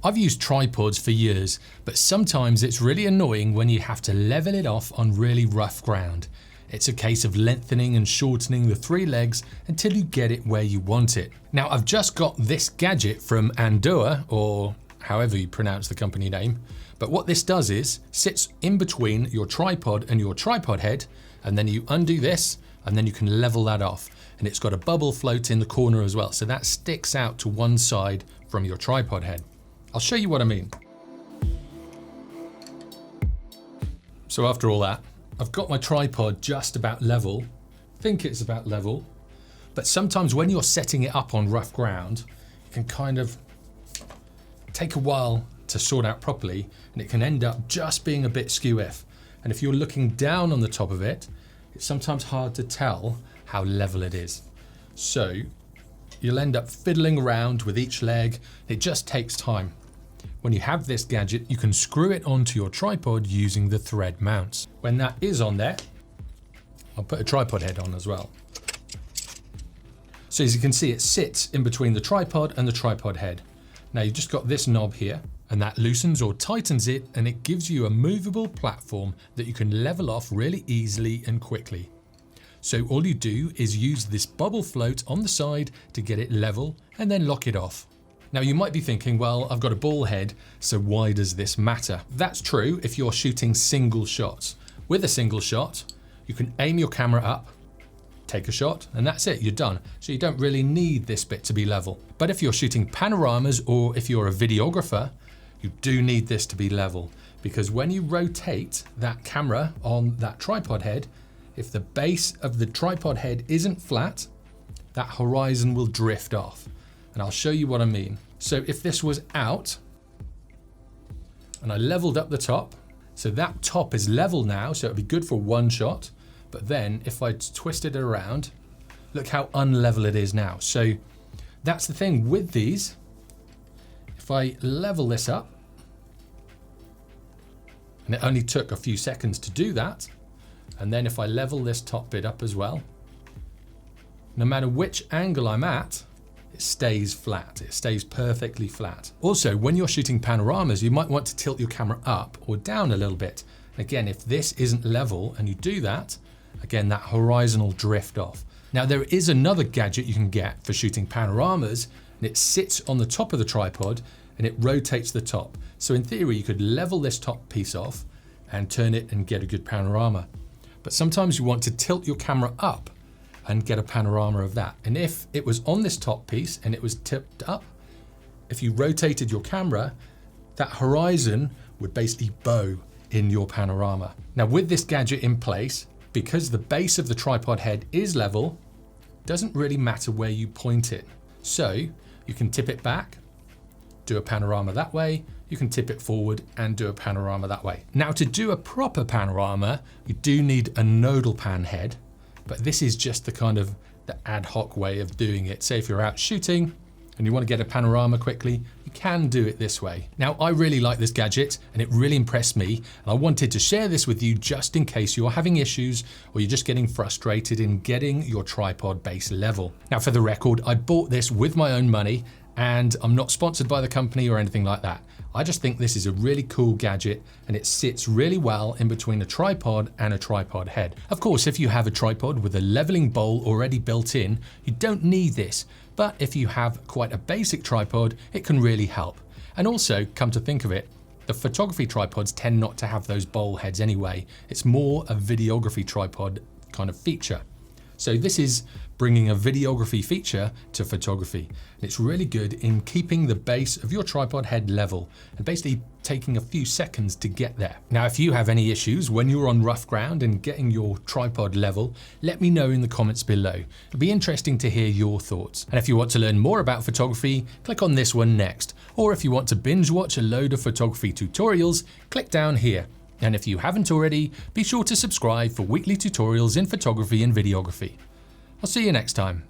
I've used tripods for years, but sometimes it's really annoying when you have to level it off on really rough ground. It's a case of lengthening and shortening the three legs until you get it where you want it. Now I've just got this gadget from Andua, or however you pronounce the company name, but what this does is sits in between your tripod and your tripod head, and then you undo this and then you can level that off. And it's got a bubble float in the corner as well, so that sticks out to one side from your tripod head. I'll show you what I mean. So after all that, I've got my tripod just about level. I think it's about level, but sometimes when you're setting it up on rough ground, it can kind of take a while to sort out properly, and it can end up just being a bit skew-if. And if you're looking down on the top of it, it's sometimes hard to tell how level it is. So you'll end up fiddling around with each leg. It just takes time. When you have this gadget, you can screw it onto your tripod using the thread mounts. When that is on there, I'll put a tripod head on as well. So as you can see, it sits in between the tripod and the tripod head. Now you've just got this knob here, and that loosens or tightens it, and it gives you a movable platform that you can level off really easily and quickly. So all you do is use this bubble float on the side to get it level and then lock it off. Now you might be thinking, well, I've got a ball head, so why does this matter? That's true if you're shooting single shots. With a single shot, you can aim your camera up, take a shot, and that's it, you're done. So you don't really need this bit to be level. But if you're shooting panoramas, or if you're a videographer, you do need this to be level, because when you rotate that camera on that tripod head, if the base of the tripod head isn't flat, that horizon will drift off. And I'll show you what I mean. So if this was out and I leveled up the top, so that top is level now, so it'd be good for one shot. But then if I twisted it around, look how unlevel it is now. So that's the thing with these. If I level this up, and it only took a few seconds to do that, and then if I level this top bit up as well, no matter which angle I'm at, it stays flat. It stays perfectly flat. Also, when you're shooting panoramas, you might want to tilt your camera up or down a little bit. Again, if this isn't level and you do that, again, that horizon will drift off. Now, there is another gadget you can get for shooting panoramas, and it sits on the top of the tripod and it rotates the top. So in theory, you could level this top piece off and turn it and get a good panorama. But sometimes you want to tilt your camera up and get a panorama of that. And if it was on this top piece and it was tipped up, if you rotated your camera, that horizon would basically bow in your panorama. Now with this gadget in place, because the base of the tripod head is level, it doesn't really matter where you point it. So you can tip it back, do a panorama that way, you can tip it forward and do a panorama that way. Now to do a proper panorama, you do need a nodal pan head, but this is just the ad hoc way of doing it. Say if you're out shooting and you want to get a panorama quickly, you can do it this way. Now I really like this gadget and it really impressed me, and I wanted to share this with you just in case you're having issues or you're just getting frustrated in getting your tripod base level. Now for the record, I bought this with my own money and I'm not sponsored by the company or anything like that. I just think this is a really cool gadget and it sits really well in between a tripod and a tripod head. Of course, if you have a tripod with a leveling bowl already built in, you don't need this. But if you have quite a basic tripod, it can really help. And also, come to think of it, the photography tripods tend not to have those bowl heads anyway. It's more a videography tripod kind of feature. So this is bringing a videography feature to photography. And it's really good in keeping the base of your tripod head level and basically taking a few seconds to get there. Now, if you have any issues when you're on rough ground and getting your tripod level, let me know in the comments below. It'll be interesting to hear your thoughts. And if you want to learn more about photography, click on this one next. Or if you want to binge watch a load of photography tutorials, click down here. And if you haven't already, be sure to subscribe for weekly tutorials in photography and videography. I'll see you next time.